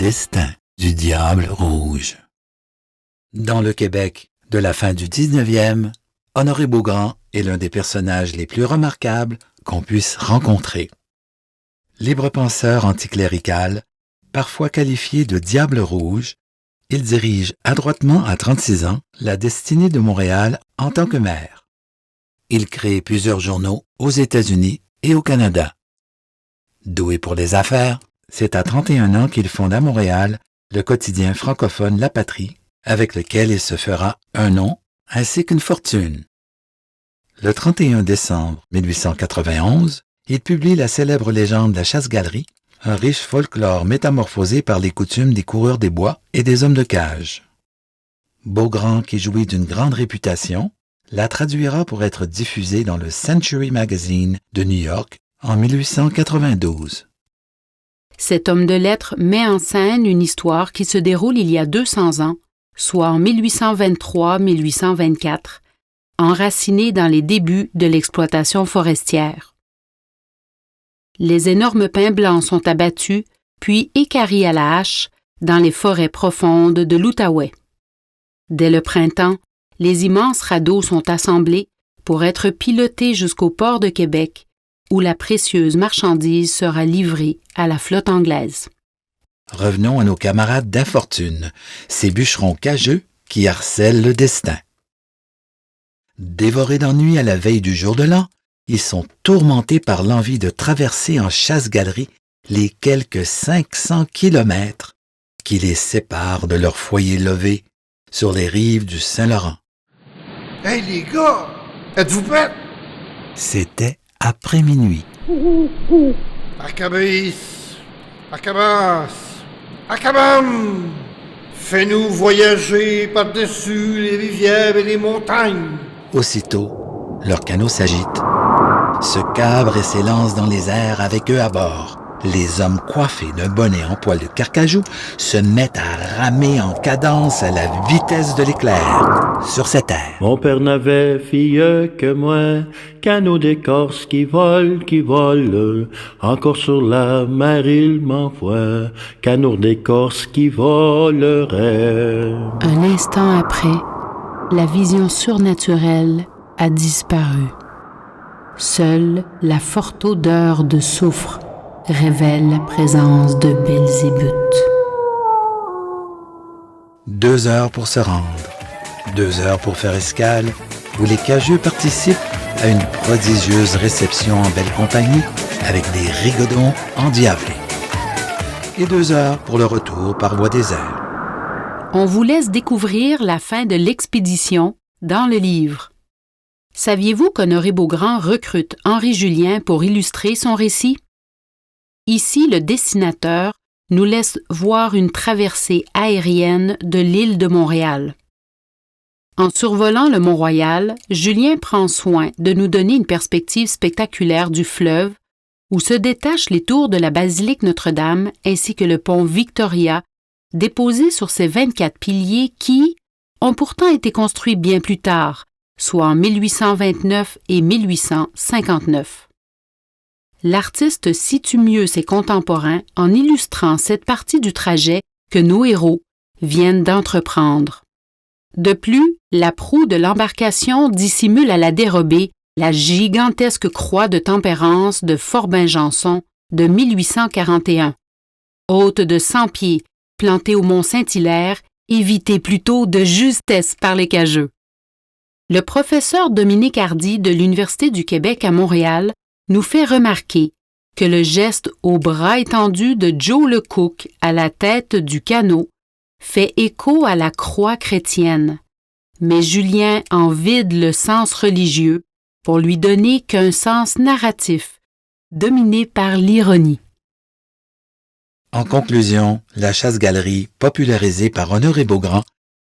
destin du diable rouge. Dans le Québec de la fin du 19e, Honoré Beaugrand est l'un des personnages les plus remarquables qu'on puisse rencontrer. Libre penseur anticlérical, parfois qualifié de diable rouge, il dirige adroitement à 36 ans la destinée de Montréal en tant que maire. Il crée plusieurs journaux aux États-Unis et au Canada. Doué pour les affaires, c'est à 31 ans qu'il fonde à Montréal le quotidien francophone La Patrie, avec lequel il se fera un nom ainsi qu'une fortune. Le 31 décembre 1891, il publie la célèbre légende de la chasse-galerie, un riche folklore métamorphosé par les coutumes des coureurs des bois et des hommes de cage. Beaugrand, qui jouit d'une grande réputation, la traduira pour être diffusée dans le Century Magazine de New York en 1892. Cet homme de lettres met en scène une histoire qui se déroule il y a 200 ans, soit en 1823-1824, enracinée dans les débuts de l'exploitation forestière. Les énormes pins blancs sont abattus, puis équarris à la hache dans les forêts profondes de l'Outaouais. Dès le printemps, les immenses radeaux sont assemblés pour être pilotés jusqu'au port de Québec, où la précieuse marchandise sera livrée à la flotte anglaise. Revenons à nos camarades d'infortune, ces bûcherons cageux qui harcèlent le destin. Dévorés d'ennui à la veille du jour de l'an, ils sont tourmentés par l'envie de traverser en chasse-galerie les quelques 500 kilomètres qui les séparent de leur foyer lové sur les rives du Saint-Laurent. « Hey les gars, êtes-vous prêts? » C'était après minuit. Arcabis, Arcabas, Arcabam! Fais-nous voyager par-dessus les rivières et les montagnes. Aussitôt, leur canot s'agite, se cabre et s'élance dans les airs avec eux à bord. Les hommes coiffés d'un bonnet en poil de carcajou se mettent à ramer en cadence à la vitesse de l'éclair sur cette air. Mon père n'avait fille que moi, canot d'écorce qui vole, encore sur la mer il m'envoie, canot d'écorce qui volerait. Un instant après, la vision surnaturelle a disparu. Seule la forte odeur de soufre révèle la présence de Belzébuth. 2 heures pour se rendre, 2 heures pour faire escale, où les cageux participent à une prodigieuse réception en belle compagnie avec des rigodons endiablés. Et 2 heures pour le retour par voie des airs. On vous laisse découvrir la fin de l'expédition dans le livre. Saviez-vous qu'Honoré Beaugrand recrute Henri Julien pour illustrer son récit? Ici, le dessinateur nous laisse voir une traversée aérienne de l'île de Montréal. En survolant le Mont-Royal, Julien prend soin de nous donner une perspective spectaculaire du fleuve où se détachent les tours de la basilique Notre-Dame ainsi que le pont Victoria, déposé sur ces 24 piliers qui ont pourtant été construits bien plus tard, soit en 1829 et 1859. L'artiste situe mieux ses contemporains en illustrant cette partie du trajet que nos héros viennent d'entreprendre. De plus, la proue de l'embarcation dissimule à la dérobée la gigantesque croix de tempérance de Fort-Benjançon de 1841, haute de 100 pieds, plantée au mont Saint-Hilaire, évitée plutôt de justesse par les cageux. Le professeur Dominique Hardy de l'Université du Québec à Montréal nous fait remarquer que le geste au bras étendu de Joe le Cook à la tête du canot fait écho à la croix chrétienne, mais Julien en vide le sens religieux pour lui donner qu'un sens narratif, dominé par l'ironie. En conclusion, la chasse-galerie, popularisée par Honoré Beaugrand,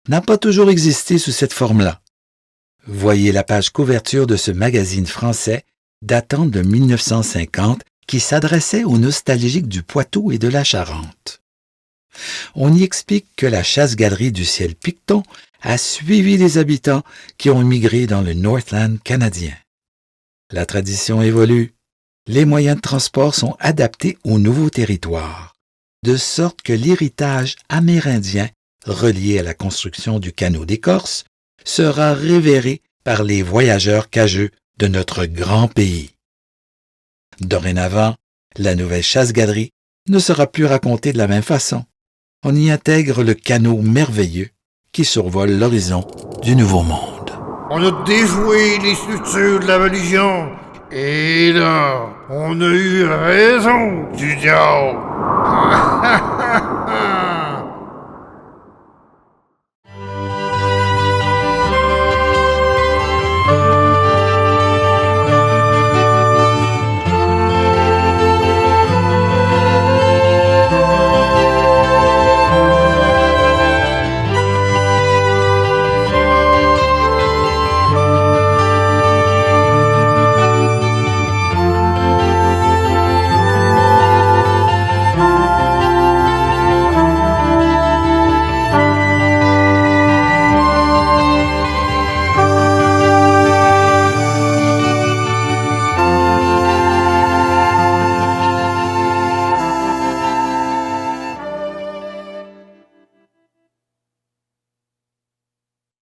n'a pas toujours existé sous cette forme-là. Voyez la page couverture de ce magazine français datant de 1950 qui s'adressait aux nostalgiques du Poitou et de la Charente. On y explique que la chasse-galerie du ciel Picton a suivi les habitants qui ont migré dans le Northland canadien. La tradition évolue, les moyens de transport sont adaptés aux nouveaux territoires. de sorte que l'héritage amérindien relié à la construction du canot d'écorce sera révéré par les voyageurs cageux de notre grand pays. Dorénavant, la nouvelle chasse-galerie ne sera plus racontée de la même façon. On y intègre le canot merveilleux qui survole l'horizon du Nouveau Monde. On a déjoué les structures de la religion. Et là, on a eu raison du diable.